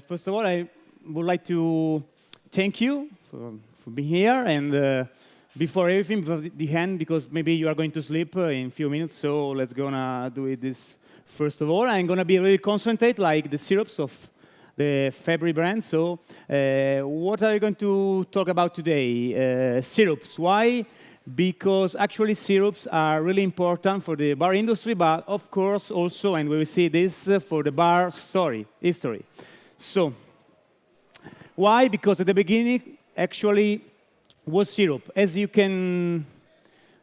First of all, I would like to thank you for being here, and before everything, before the end, because maybe you are going to sleep in a few minutes, so let's gonna do it this. First of all, I'm gonna be really concentrate, like the syrups of the Fabry brand. So, what are you going to talk about today? Syrups. Why? Because actually syrups are really important for the bar industry, but of course also, and we will see this, for the bar history. So, why? Because at the beginning, actually, was syrup. As you can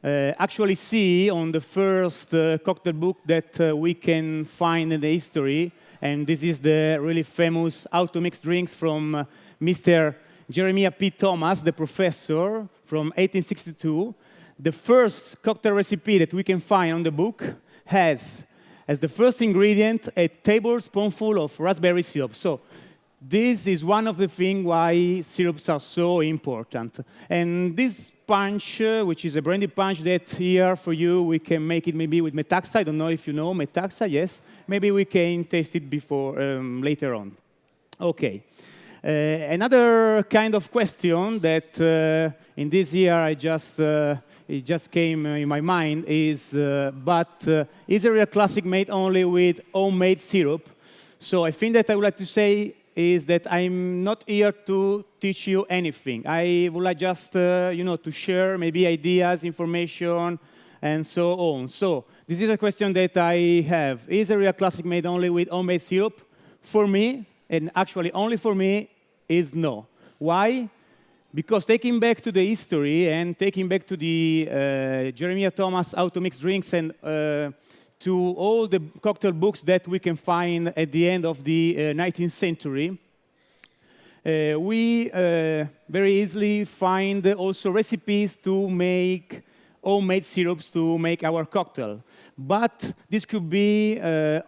actually see on the first cocktail book that we can find in the history, and this is the really famous auto-mixed drinks from Mr. Jeremiah P. Thomas, the professor, from 1862. The first cocktail recipe that we can find on the book has, as the first ingredient, a tablespoonful of raspberry syrup. So this is one of the things why syrups are so important. And this punch, which is a brandy punch that here for you, we can make it maybe with metaxa. I don't know if you know metaxa, yes? Maybe we can taste it before, later on. Okay. Another kind of question that in this year it just came in my mind is, is there a classic made only with homemade syrup? So I think that I would like to say is that I'm not here to teach you anything. I would like just, to share maybe ideas, information, and so on. So this is a question that I have. Is a real classic made only with homemade syrup? For me, and actually only for me, is no. Why? Because taking back to the history and taking back to the Jeremiah Thomas auto-mixed drinks and to all the cocktail books that we can find at the end of the 19th century, we very easily find also recipes to make homemade syrups to make our cocktail. But this could be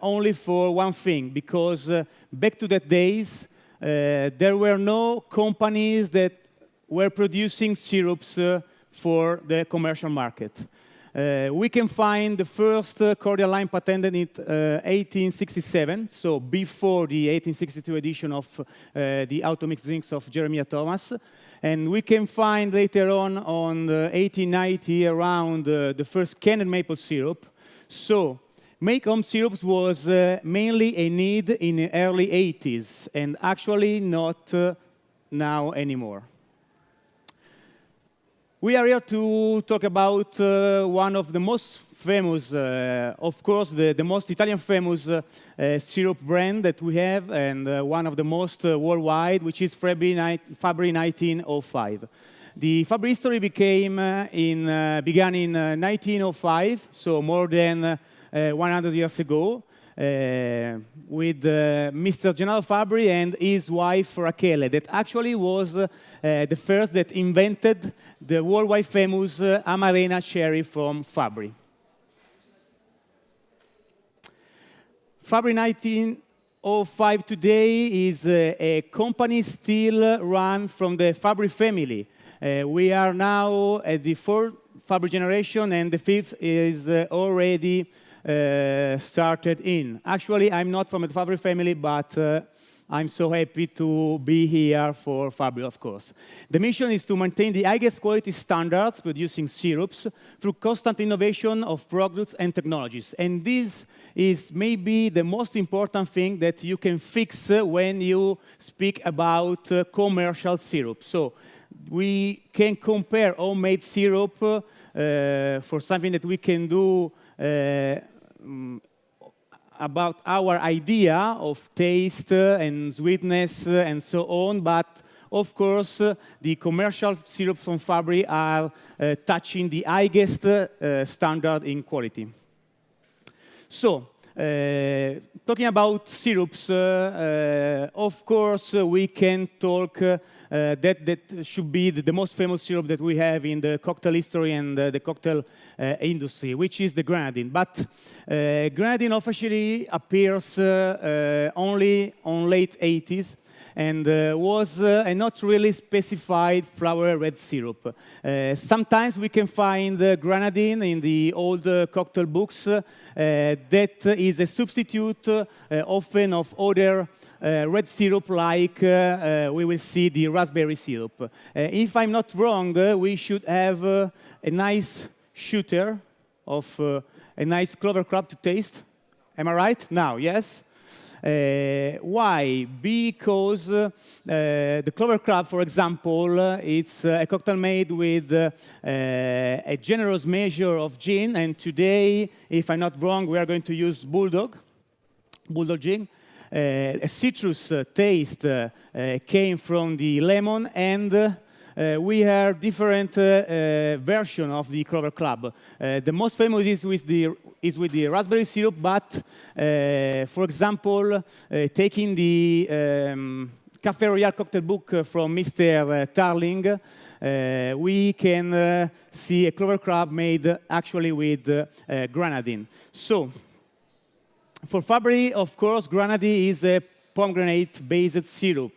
only for one thing, because back to that days, there were no companies that were producing syrups for the commercial market. We can find the first cordial line patented in 1867, so before the 1862 edition of the auto-mixed drinks of Jeremiah Thomas. And we can find later on 1890, around the first canned maple syrup. So, make home syrups was mainly a need in the early 80s, and actually not now anymore. We are here to talk about one of the most famous, of course, the most Italian famous syrup brand that we have, and one of the most worldwide, which is Fabry 1905. The Fabry history began in 1905, so more than 100 years ago, with Mr. Gennaro Fabry and his wife Rachele, that actually was the first that invented the worldwide famous Amarena cherry from Fabry. Fabry 1905 today is a company still run from the Fabry family. We are now at the fourth Fabry generation, and the fifth is already started in. Actually, I'm not from the Fabry family, but I'm so happy to be here for Fabry, of course. The mission is to maintain the highest quality standards producing syrups through constant innovation of products and technologies. And this is maybe the most important thing that you can fix when you speak about commercial syrup. So we can compare homemade syrup for something that we can do about our idea of taste and sweetness and so on, but of course the commercial syrups from Fabry are touching the highest standard in quality. So, talking about syrups, of course we can talk that should be the most famous syrup that we have in the cocktail history and the cocktail industry, which is the grenadine. But grenadine officially appears only on late 80s and was a not really specified flower red syrup. Sometimes we can find grenadine in the old cocktail books that is a substitute often of other red syrup like we will see the raspberry syrup. If I'm not wrong, we should have a nice shooter of a nice clover crab to taste. Am I right? Now, yes? Why? Because the clover crab, for example, it's a cocktail made with a generous measure of gin, and today, if I'm not wrong, we are going to use Bulldog gin. A citrus taste came from the lemon, and we have different version of the clover crab. The most famous is with the raspberry syrup, but for example, taking the Café Royal cocktail book from Mr. Tarling, we can see a clover crab made actually with grenadine. So, for Fabry, of course, grenadine is a pomegranate-based syrup,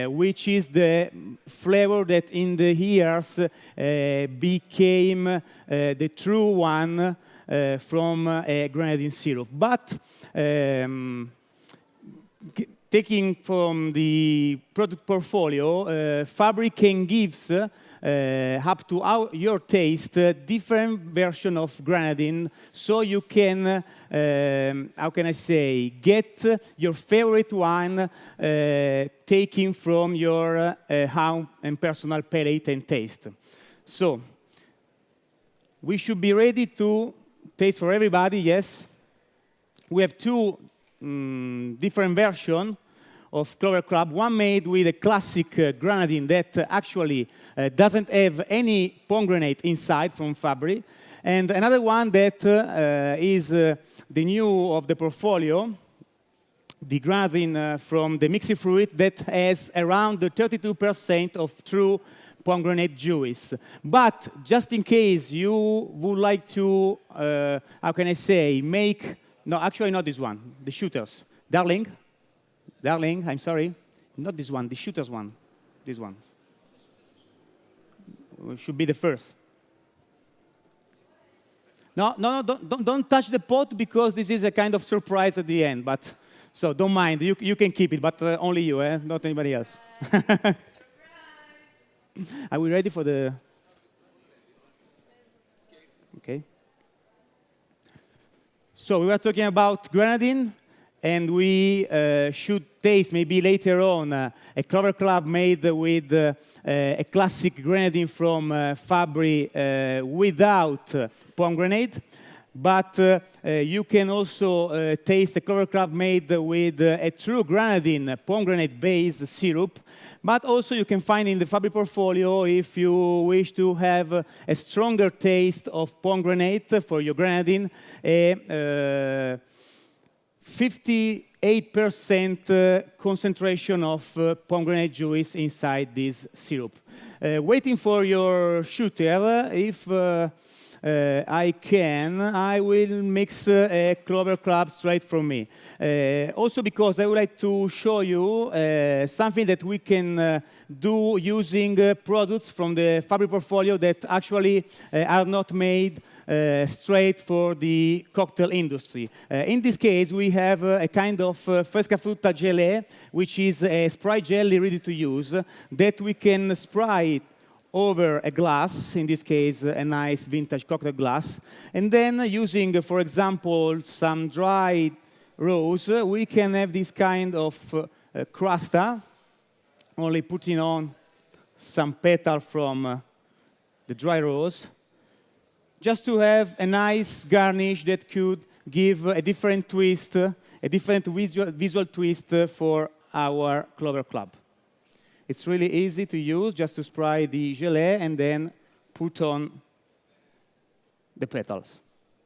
which is the flavor that in the years became the true one from grenadine syrup. But taking from the product portfolio, Fabry can give up to your taste different version of grenadine, so you can, how can I say, get your favorite one taken from your home and personal palate and taste. So, we should be ready to taste for everybody, yes? We have two different versions of clover crab, one made with a classic grenadine that actually doesn't have any pomegranate inside from Fabry, and another one that is the new of the portfolio, the grenadine from the mixed fruit that has around 32% of true pomegranate juice. But just in case you would like to, how can I say, make, no, actually not this one, the shooters. Darling, I'm sorry. Not this one, the shooter's one. This one. It should be the first. No, don't touch the pot because this is a kind of surprise at the end. But so don't mind, you can keep it, but only you, not anybody else. Are we ready for the? Okay. So we were talking about grenadine. And we should taste maybe later on a clover crab made with a classic grenadine from Fabry without pomegranate. But you can also taste a clover crab made with a true grenadine, pomegranate-based syrup. But also you can find in the Fabry portfolio, if you wish to have a stronger taste of pomegranate for your grenadine, 58% concentration of pomegranate juice inside this syrup. Waiting for your shooter, if I will mix a clover crab straight from me. Also because I would like to show you something that we can do using products from the Fabry portfolio that actually are not made straight for the cocktail industry. In this case, we have a kind of fresca frutta gelée, which is a spray jelly ready to use, that we can spray over a glass, in this case, a nice vintage cocktail glass. And then using, for example, some dried rose, we can have this kind of crusta, only putting on some petal from the dry rose, just to have a nice garnish that could give a different twist, a different visual twist for our clover crab. It's really easy to use, just to spray the gelée and then put on the petals.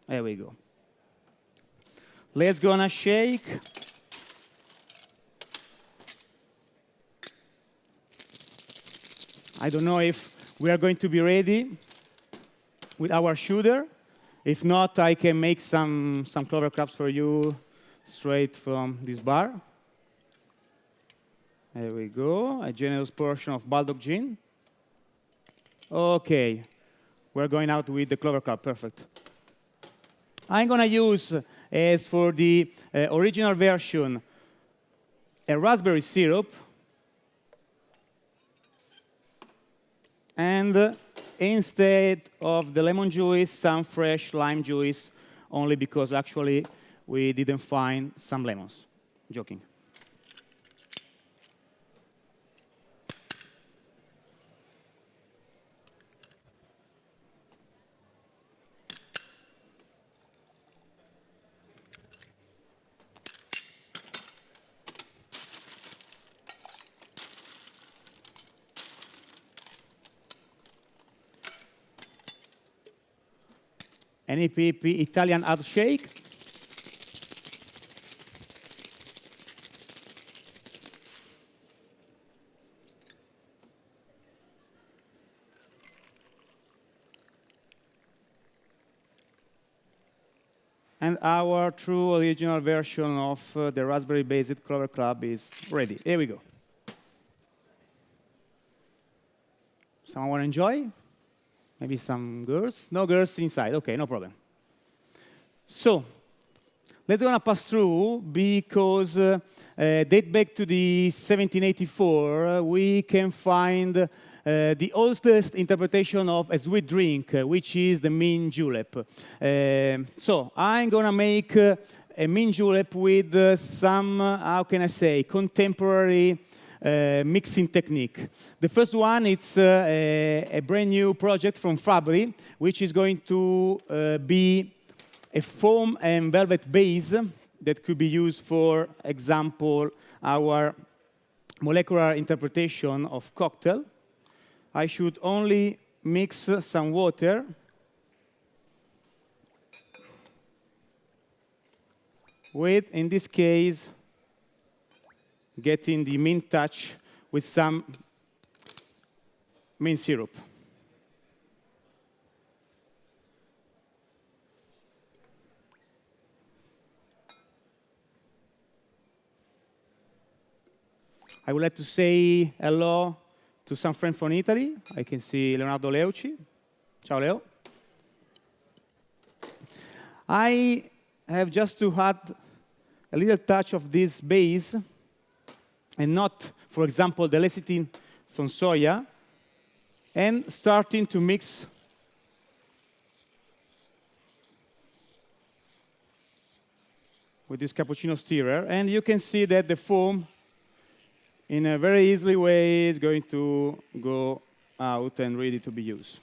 There we go. Let's gonna shake. I don't know if we are going to be ready with our shooter. If not, I can make some clover crabs for you straight from this bar. There we go, a generous portion of Bulldog gin. Okay, we're going out with the clover crab, perfect. I'm gonna use, as for the original version, a raspberry syrup, and instead of the lemon juice, some fresh lime juice, only because actually we didn't find some lemons. Joking. NEPP Italian hard shake. And our true original version of the raspberry-based Clover Club is ready. Here we go. Someone want to enjoy? Maybe some girls? No girls inside. OK, no problem. So let's gonna pass through, because date back to the 1784, we can find the oldest interpretation of a sweet drink, which is the mint julep. So I'm gonna make a mint julep with some, how can I say, contemporary mixing technique. The first one, it's a brand new project from Fabri, which is going to be a foam and velvet base that could be used, for example, our molecular interpretation of cocktail. I should only mix some water with, in this case, getting the mint touch with some mint syrup. I would like to say hello to some friends from Italy. I can see Leonardo Leuci. Ciao, Leo. I have just to add a little touch of this base, and not, for example, the lecithin from soya, and starting to mix with this cappuccino stirrer. And you can see that the foam, in a very easily way, is going to go out and ready to be used.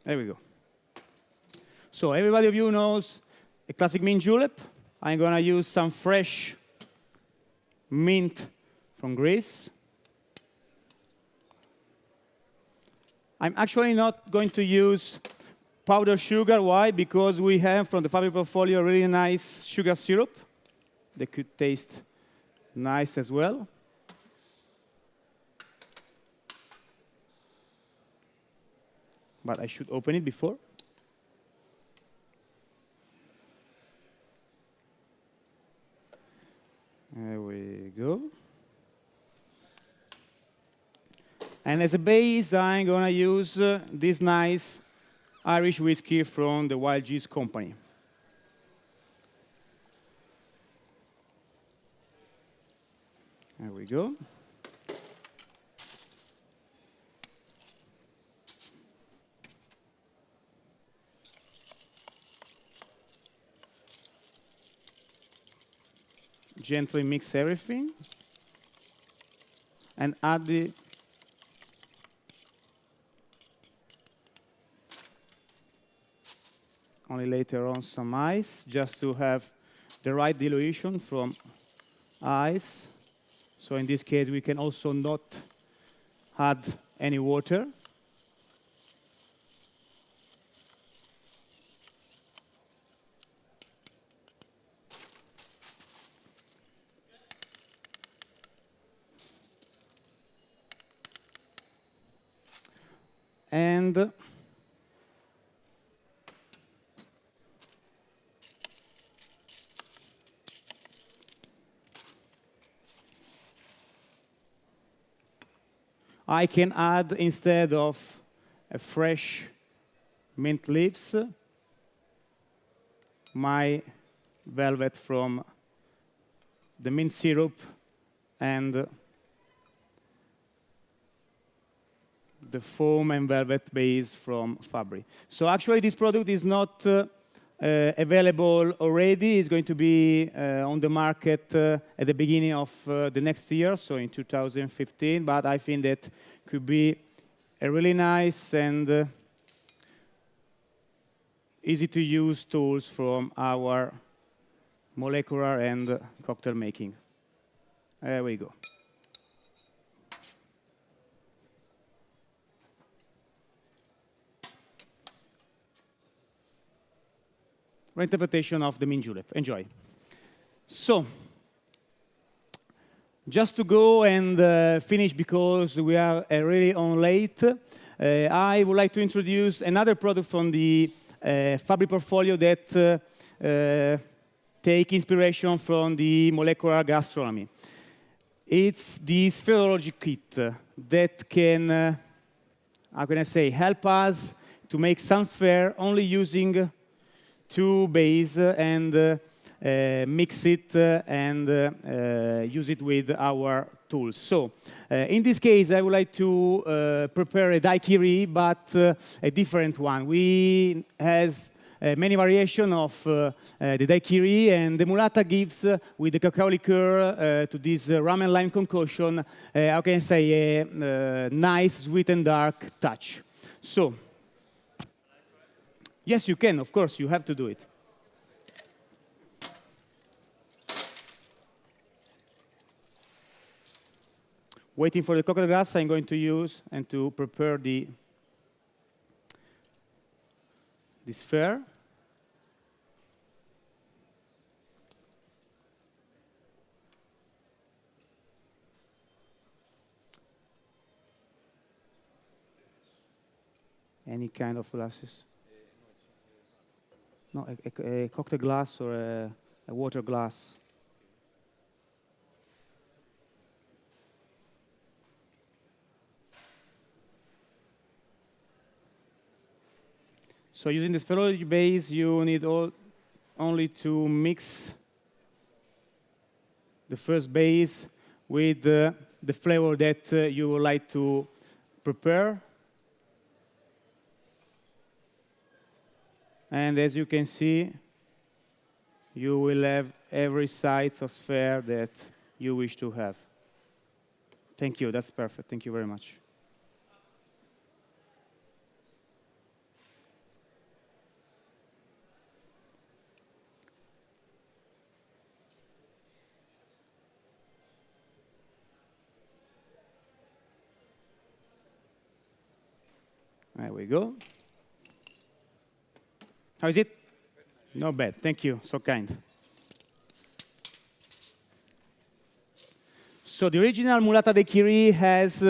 There we go. So everybody of you knows a classic mint julep. I'm going to use some fresh mint from Greece. I'm actually not going to use powdered sugar. Why? Because we have from the Fabri portfolio really nice sugar syrup that could taste nice as well. But I should open it before. There we go. And as a base, I'm going to use this nice Irish whiskey from the Wild Geese Company. There we go. Gently mix everything and add the only later on some ice, just to have the right dilution from ice. So in this case, we can also not add any water. And I can add, instead of a fresh mint leaves, my velvet from the mint syrup and the foam and velvet base from Fabri. So actually this product is not available already. It's going to be on the market at the beginning of the next year, so in 2015, but I think that could be a really nice and easy to use tools from our molecular and cocktail making. There we go. Reinterpretation of the mint julep. Enjoy. So, just to go and finish, because we are really on late, I would like to introduce another product from the Fabri portfolio that take inspiration from the molecular gastronomy. It's the spherology kit that can, how can I say, help us to make sun sphere only using two base and mix it and use it with our tools. So, in this case, I would like to prepare a daiquiri, but a different one. We has many variations of the daiquiri, and the mulata gives, with the cacao liqueur, to this rum and lime concoction, how can I say, a nice, sweet and dark touch. So, yes, you can, of course, you have to do it. Waiting for the cocktail glass, I'm going to use and to prepare the sphere. Any kind of glasses? No, a cocktail glass or a water glass. So using the spherology base, you need only to mix the first base with the flavor that you would like to prepare. And as you can see, you will have every size of sphere that you wish to have. Thank you, that's perfect. Thank you very much. There we go. How is it? Not bad. Thank you. So kind. So the original mulata daiquiri has,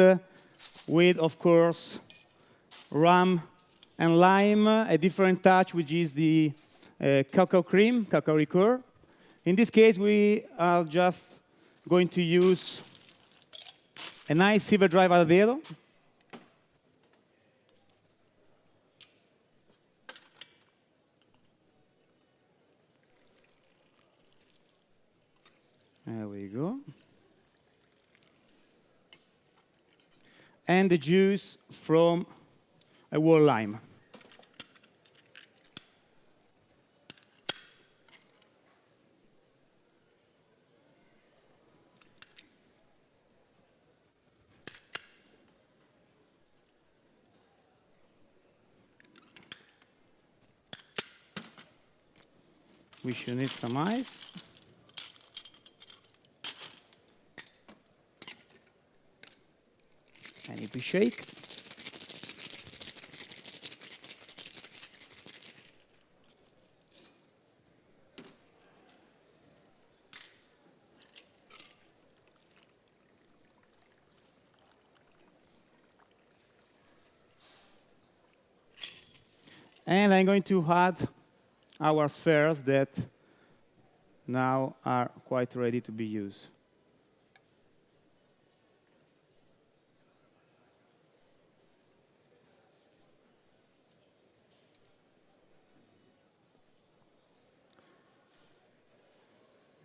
with, of course, rum and lime, a different touch, which is the cacao cream, cacao liqueur. In this case, we are just going to use a nice silver dry Valdero. There we go. And the juice from a whole lime. We should need some ice. And if we shake, and I'm going to add our spheres that now are quite ready to be used.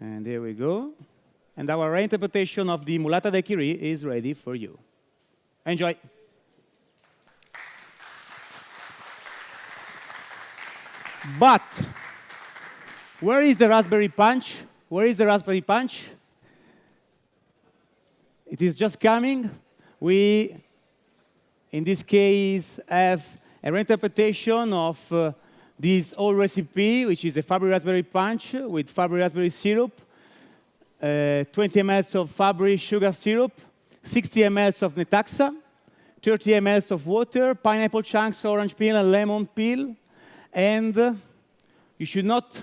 And there we go. And our reinterpretation of the Mulata Daiquiri is ready for you. Enjoy. But where is the raspberry punch? Where is the raspberry punch? It is just coming. We, in this case, have a reinterpretation of this old recipe, which is a Fabry raspberry punch with Fabry raspberry syrup, 20 ml of Fabry sugar syrup, 60 ml of Netaxa, 30 ml of water, pineapple chunks, orange peel, and lemon peel. And you should not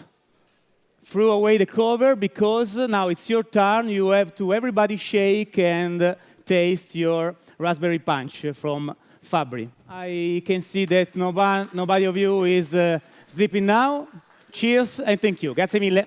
throw away the cover, because now it's your turn. You have to everybody shake and taste your raspberry punch from Fabry. I can see that nobody of you is sleeping now. Cheers and thank you. Grazie mille.